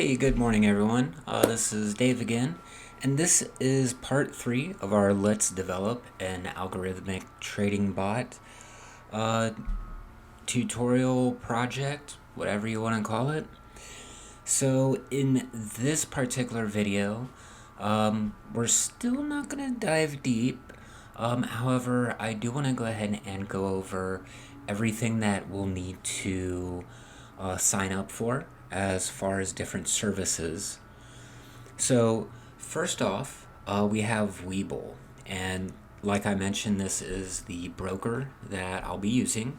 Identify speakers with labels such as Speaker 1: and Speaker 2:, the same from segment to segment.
Speaker 1: Hey, good morning, everyone. This is Dave again, and this is part 3 of our Let's Develop an Algorithmic Trading Bot uh, tutorial project, whatever you want to call it. So, in this particular video, we're still not going to dive deep. However, I do want to go ahead and go over everything that we'll need to sign up for as far as different services. So first off, we have WeBull, and like I mentioned, this is the broker that I'll be using.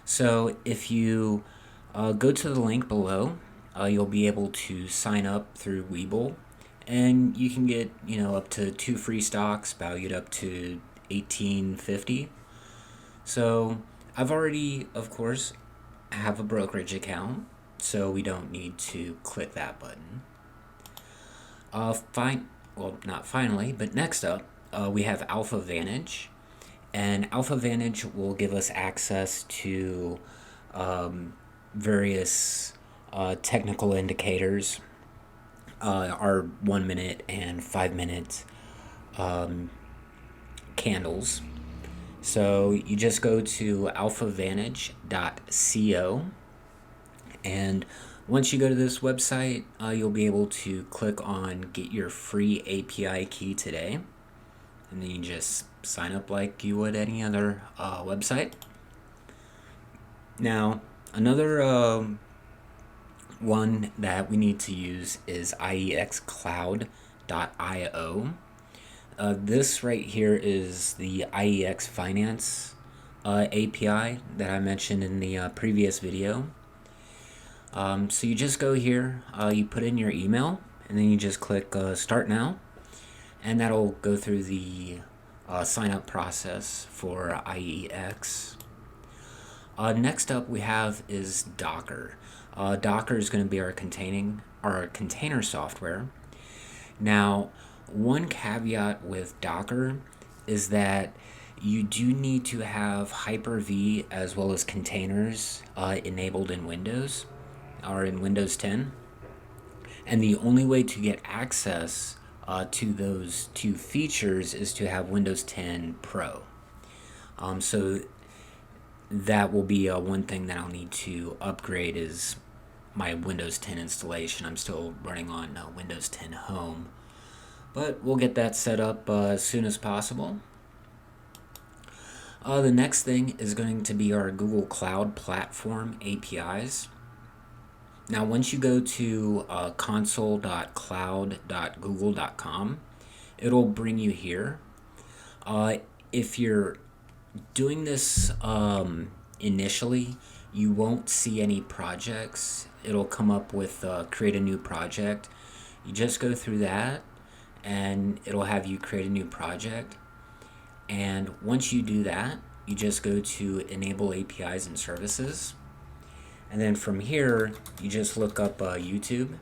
Speaker 1: So if you go to the link below, you'll be able to sign up through WeBull, and you can get up to 2 free stocks valued up to $18.50. So I've already, of course, have a brokerage account, so we don't need to click that button. Well, not finally, but next up, we have Alpha Vantage, and Alpha Vantage will give us access to various technical indicators, our 1 minute and 5 minute candles. So you just go to alphavantage.co, and once you go to this website, you'll be able to click on Get Your Free API Key Today, and then you just sign up like you would any other website. Now, another one that we need to use is iexcloud.io. This right here is the IEX Finance API that I mentioned in the previous video. So you just go here, you put in your email, and then you just click Start Now, and that'll go through the sign up process for IEX. Next up we have is Docker. Docker is going to be our container software. Now, one caveat with Docker is that you do need to have Hyper-V as well as containers enabled in Windows or in Windows 10. And the only way to get access to those two features is to have Windows 10 Pro. So that will be one thing that I'll need to upgrade is my Windows 10 installation. I'm still running on Windows 10 Home, but we'll get that set up as soon as possible. The next thing is going to be our Google Cloud Platform APIs. Now, once you go to console.cloud.google.com, it'll bring you here. If you're doing this initially, you won't see any projects. It'll come up with create a new project. You just go through that, and it'll have you create a new project. And once you do that, you just go to Enable APIs and Services. And then from here, you just look up YouTube,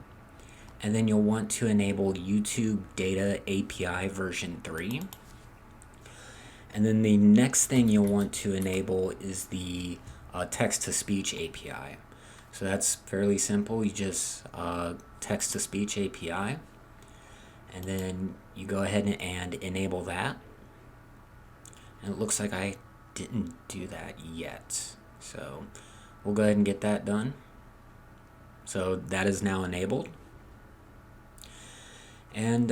Speaker 1: and then you'll want to enable YouTube Data API version 3. And then the next thing you'll want to enable is the text-to-speech API. So that's fairly simple. You just text-to-speech API, and then you go ahead and enable that. And it looks like I didn't do that yet. So we'll go ahead and get that done. So that is now enabled. And,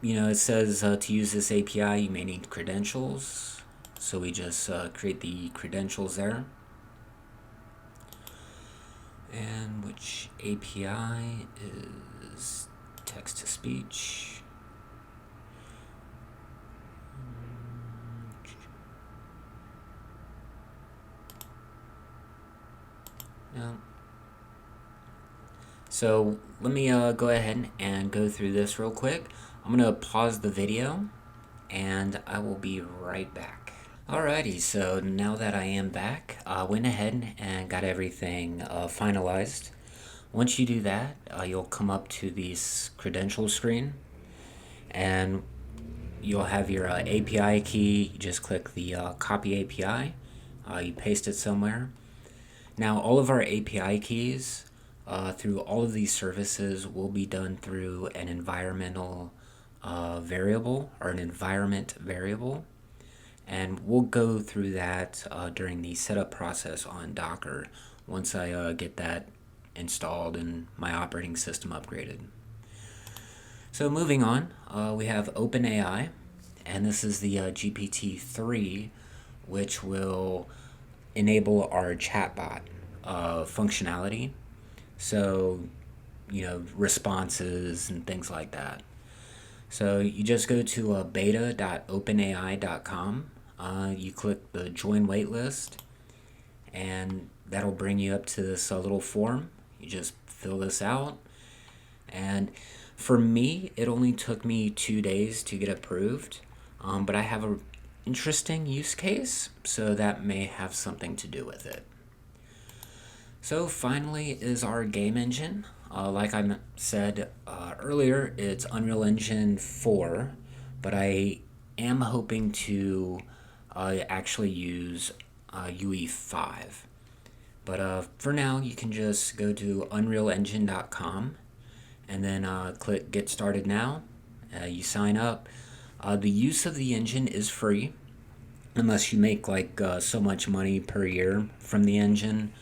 Speaker 1: it says to use this API, you may need credentials. So we just create the credentials there. And which API is text-to-speech. No. So let me go ahead and go through this real quick. I'm going to pause the video, and I will be right back. Alrighty, so now that I am back, I went ahead and got everything finalized. Once you do that, you'll come up to this credential screen, and you'll have your API key. You just click the copy API, you paste it somewhere. Now, all of our API keys through all of these services will be done through an environmental variable or an environment variable. And we'll go through that during the setup process on Docker once I get that installed and my operating system upgraded. So moving on, we have OpenAI, and this is the GPT-3, which will enable our chatbot functionality. So, responses and things like that. So you just go to beta.openai.com. You click the join waitlist, and that'll bring you up to this little form. You just fill this out, and for me, it only took me 2 days to get approved, but I have an interesting use case, so that may have something to do with it. So finally is our game engine. Like I said earlier, it's Unreal Engine 4, but I am hoping to actually use UE5. But for now, you can just go to unrealengine.com and then click Get Started Now. You sign up. The use of the engine is free, unless you make like so much money per year from the engine.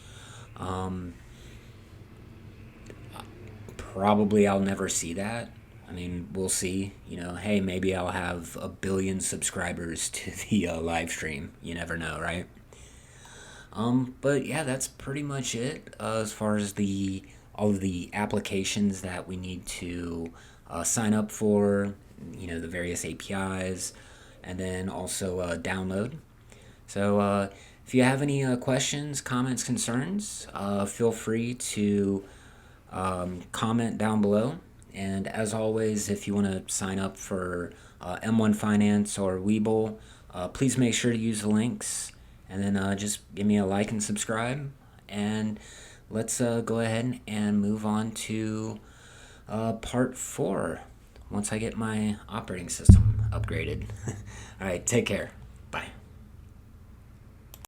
Speaker 1: Probably I'll never see that. I mean, we'll see. Hey, maybe I'll have 1 billion subscribers to the live stream. You never know, right? But yeah, that's pretty much it as far as all of the applications that we need to sign up for. The various APIs, and then also download. So if you have any questions, comments, concerns, feel free to comment down below. And as always, if you want to sign up for M1 Finance or WeBull, please make sure to use the links. And then just give me a like and subscribe. And let's go ahead and move on to part 4 once I get my operating system upgraded. All right, take care. Bye.